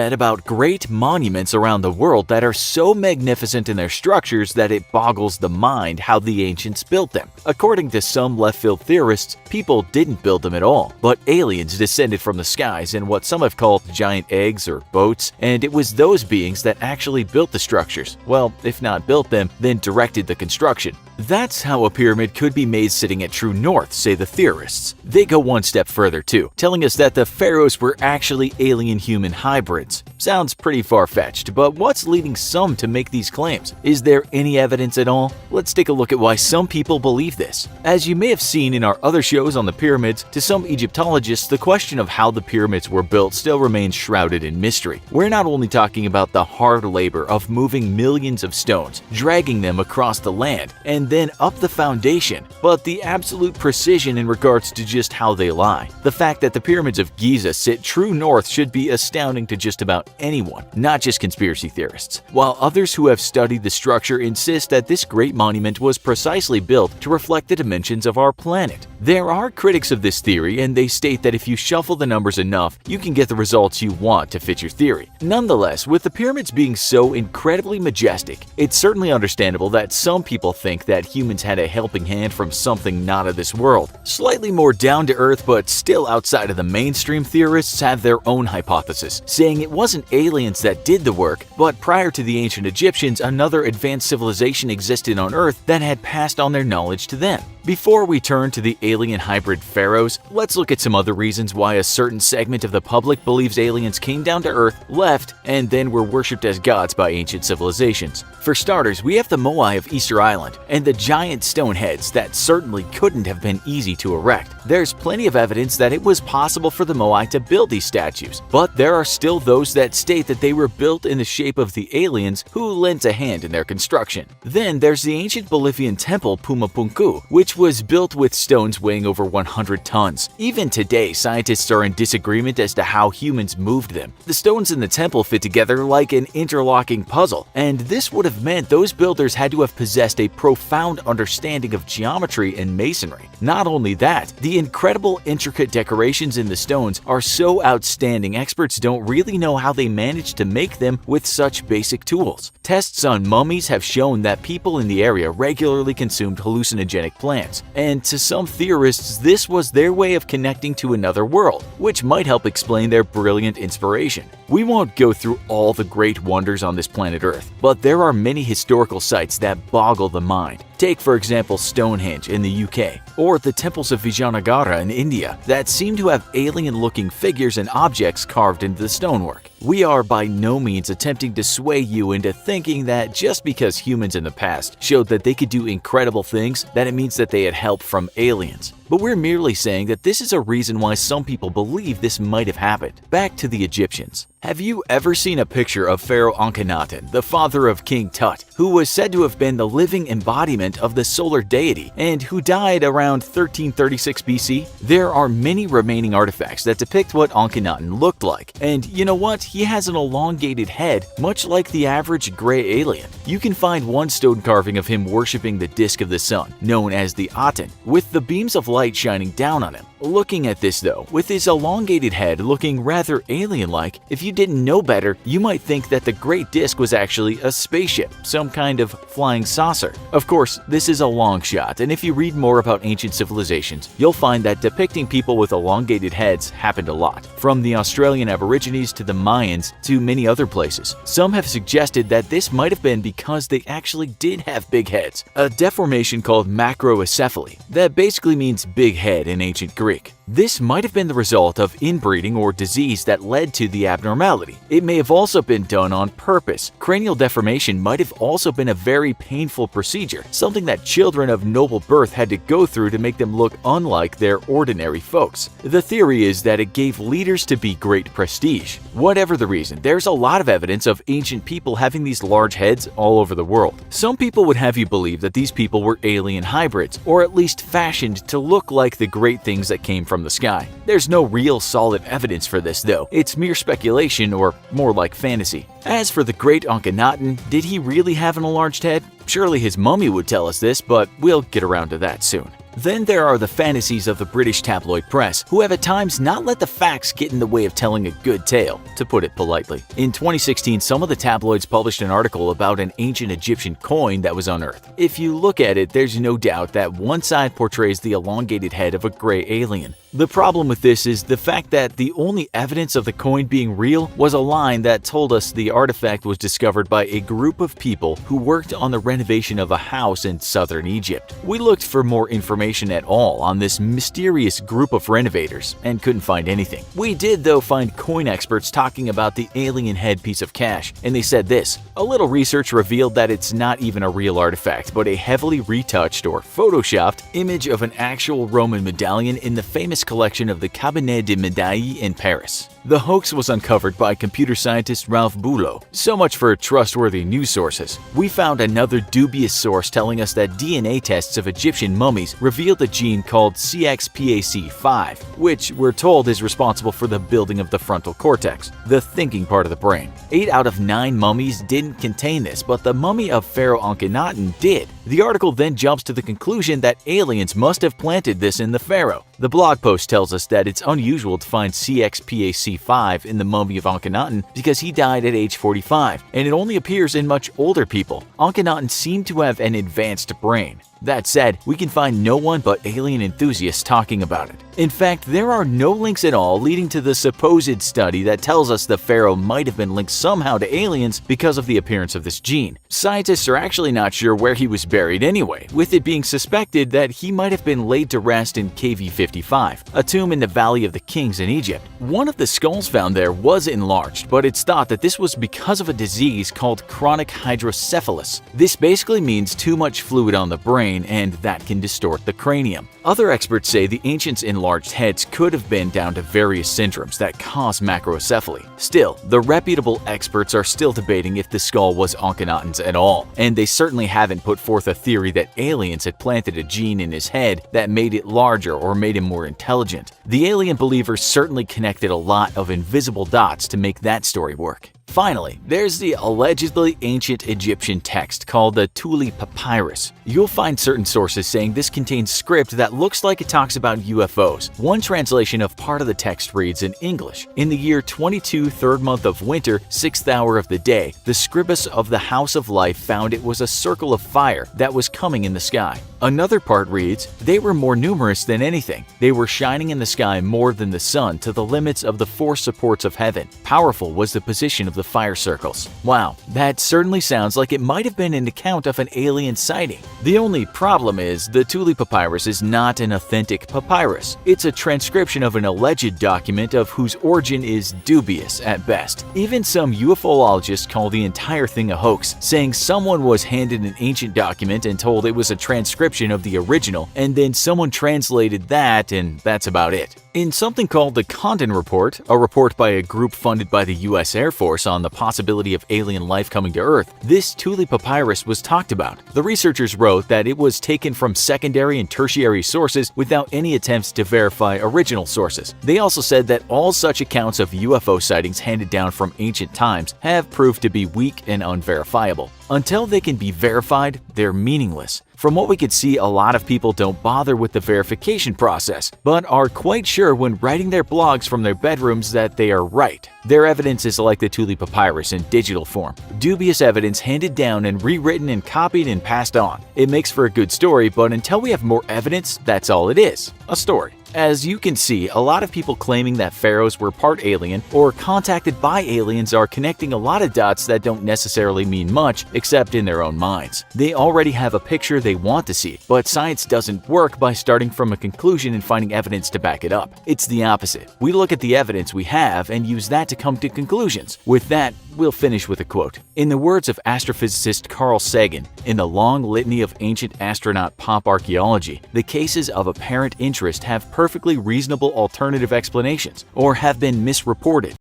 about great monuments around the world that are so magnificent in their structures that it boggles the mind how the ancients built them. According to some left-field theorists, people didn't build them at all, but aliens descended from the skies in what some have called giant eggs or boats, and it was those beings that actually built the structures. Well, if not built them, then directed the construction. That's how a pyramid could be made sitting at true north, say the theorists. They go one step further too, telling us that the pharaohs were actually alien-human hybrids. Sounds pretty far-fetched, but what's leading some to make these claims? Is there any evidence at all? Let's take a look at why some people believe this. As you may have seen in our other shows on the pyramids, to some Egyptologists, the question of how the pyramids were built still remains shrouded in mystery. We're not only talking about the hard labor of moving millions of stones, dragging them across the land, and then up the foundation, but the absolute precision in regards to just how they lie. The fact that the pyramids of Giza sit true north should be astounding to just about anyone, not just conspiracy theorists, while others who have studied the structure insist that this great monument was precisely built to reflect the dimensions of our planet. There are critics of this theory, and they state that if you shuffle the numbers enough, you can get the results you want to fit your theory. Nonetheless, with the pyramids being so incredibly majestic, it's certainly understandable that some people think that humans had a helping hand from something not of this world. Slightly more down-to-earth but still outside of the mainstream theorists have their own hypothesis, saying it wasn't aliens that did the work, but prior to the ancient Egyptians, another advanced civilization existed on Earth that had passed on their knowledge to them. Before we turn to the alien hybrid pharaohs, let's look at some other reasons why a certain segment of the public believes aliens came down to Earth, left, and then were worshipped as gods by ancient civilizations. For starters, we have the Moai of Easter Island and the giant stone heads that certainly couldn't have been easy to erect. There's plenty of evidence that it was possible for the Moai to build these statues, but there are still those that state that they were built in the shape of the aliens who lent a hand in their construction. Then there's the ancient Bolivian temple Pumapunku, which was built with stones weighing over 100 tons. Even today, scientists are in disagreement as to how humans moved them. The stones in the temple fit together like an interlocking puzzle, and this would have meant those builders had to have possessed a profound understanding of geometry and masonry. Not only that, the incredible intricate decorations in the stones are so outstanding experts don't really know how they managed to make them with such basic tools. Tests on mummies have shown that people in the area regularly consumed hallucinogenic plants, and to some theorists this was their way of connecting to another world, which might help explain their brilliant inspiration. We won't go through all the great wonders on this planet Earth, but there are many historical sites that boggle the mind. Take for example Stonehenge in the UK, or the temples of Vijayanagara in India that seem to have alien-looking figures and objects carved into the stonework. We are by no means attempting to sway you into thinking that just because humans in the past showed that they could do incredible things, that it means that they had help from aliens. But we're merely saying that this is a reason why some people believe this might have happened. Back to the Egyptians. Have you ever seen a picture of Pharaoh Akhenaten, the father of King Tut, who was said to have been the living embodiment of the solar deity and who died around 1336 BC? There are many remaining artifacts that depict what Akhenaten looked like, and you know what? He has an elongated head, much like the average gray alien. You can find one stone carving of him worshipping the disk of the sun, known as the Aten, with the beams of light shining down on him. Looking at this though, with his elongated head looking rather alien-like, if you didn't know better, you might think that the Great Disk was actually a spaceship, some kind of flying saucer. Of course, this is a long shot, and if you read more about ancient civilizations, you'll find that depicting people with elongated heads happened a lot, from the Australian Aborigines to the Mayans to many other places. Some have suggested that this might have been because they actually did have big heads, a deformation called macrocephaly that basically means big head in ancient Greek. This might have been the result of inbreeding or disease that led to the abnormality. It may have also been done on purpose. Cranial deformation might have also been a very painful procedure, something that children of noble birth had to go through to make them look unlike their ordinary folks. The theory is that it gave leaders to be great prestige. Whatever the reason, there's a lot of evidence of ancient people having these large heads all over the world. Some people would have you believe that these people were alien hybrids, or at least fashioned to look like the great things that came from the sky. There's no real solid evidence for this though. It's mere speculation, or more like fantasy. As for the great Akhenaten, did he really have an enlarged head? Surely his mummy would tell us this, but we'll get around to that soon. Then there are the fantasies of the British tabloid press, who have at times not let the facts get in the way of telling a good tale, to put it politely. In 2016, some of the tabloids published an article about an ancient Egyptian coin that was unearthed. If you look at it, there's no doubt that one side portrays the elongated head of a gray alien. The problem with this is the fact that the only evidence of the coin being real was a line that told us the artifact was discovered by a group of people who worked on the renovation of a house in southern Egypt. We looked for more information at all on this mysterious group of renovators and couldn't find anything. We did, though, find coin experts talking about the alien head piece of cash, and they said this: a little research revealed that it's not even a real artifact, but a heavily retouched or photoshopped image of an actual Roman medallion in the famous collection of the Cabinet de Médailles in Paris. The hoax was uncovered by computer scientist Ralph Boulot. So much for trustworthy news sources. We found another dubious source telling us that DNA tests of Egyptian mummies revealed a gene called CXPAC5, which we're told is responsible for the building of the frontal cortex, the thinking part of the brain. 8 out of 9 mummies didn't contain this, but the mummy of Pharaoh Akhenaten did. The article then jumps to the conclusion that aliens must have planted this in the pharaoh. The blog post tells us that it's unusual to find CXPAC5 in the mummy of Akhenaten because he died at age 45, and it only appears in much older people. Akhenaten seemed to have an advanced brain. That said, we can find no one but alien enthusiasts talking about it. In fact, there are no links at all leading to the supposed study that tells us the pharaoh might have been linked somehow to aliens because of the appearance of this gene. Scientists are actually not sure where he was buried anyway, with it being suspected that he might have been laid to rest in KV-55, a tomb in the Valley of the Kings in Egypt. One of the skulls found there was enlarged, but it's thought that this was because of a disease called chronic hydrocephalus. This basically means too much fluid on the brain, and that can distort the cranium. Other experts say the ancients' enlarged heads could have been down to various syndromes that cause macrocephaly. Still, the reputable experts are still debating if the skull was Akhenaten's at all, and they certainly haven't put forth a theory that aliens had planted a gene in his head that made it larger or made him more intelligent. The alien believers certainly connected a lot of invisible dots to make that story work. Finally, there's the allegedly ancient Egyptian text called the Thule Papyrus. You'll find certain sources saying this contains script that looks like it talks about UFOs. One translation of part of the text reads in English: "In the year 22, 3rd month of winter, 6th hour of the day, the scribus of the House of Life found it was a circle of fire that was coming in the sky." Another part reads, "They were more numerous than anything. They were shining in the sky more than the sun to the limits of the 4 supports of heaven. Powerful was the position of the fire circles." Wow, that certainly sounds like it might have been an account of an alien sighting. The only problem is the Thule Papyrus is not an authentic papyrus. It's a transcription of an alleged document of whose origin is dubious at best. Even some ufologists call the entire thing a hoax, saying someone was handed an ancient document and told it was a transcription of the original, and then someone translated that, and that's about it. In something called the Condon Report, a report by a group funded by the US Air Force on the possibility of alien life coming to Earth, this Thule Papyrus was talked about. The researchers wrote that it was taken from secondary and tertiary sources without any attempts to verify original sources. They also said that all such accounts of UFO sightings handed down from ancient times have proved to be weak and unverifiable. Until they can be verified, they're meaningless. From what we could see, a lot of people don't bother with the verification process, but are quite sure when writing their blogs from their bedrooms that they are right. Their evidence is like the Thule Papyrus in digital form. Dubious evidence handed down and rewritten and copied and passed on. It makes for a good story, but until we have more evidence, that's all it is, a story. As you can see, a lot of people claiming that pharaohs were part alien or contacted by aliens are connecting a lot of dots that don't necessarily mean much except in their own minds. They already have a picture they want to see, but science doesn't work by starting from a conclusion and finding evidence to back it up. It's the opposite. We look at the evidence we have and use that to come to conclusions. With that, we'll finish with a quote. In the words of astrophysicist Carl Sagan, in the long litany of ancient astronaut pop archaeology, the cases of apparent interest have perfectly reasonable alternative explanations or have been misreported.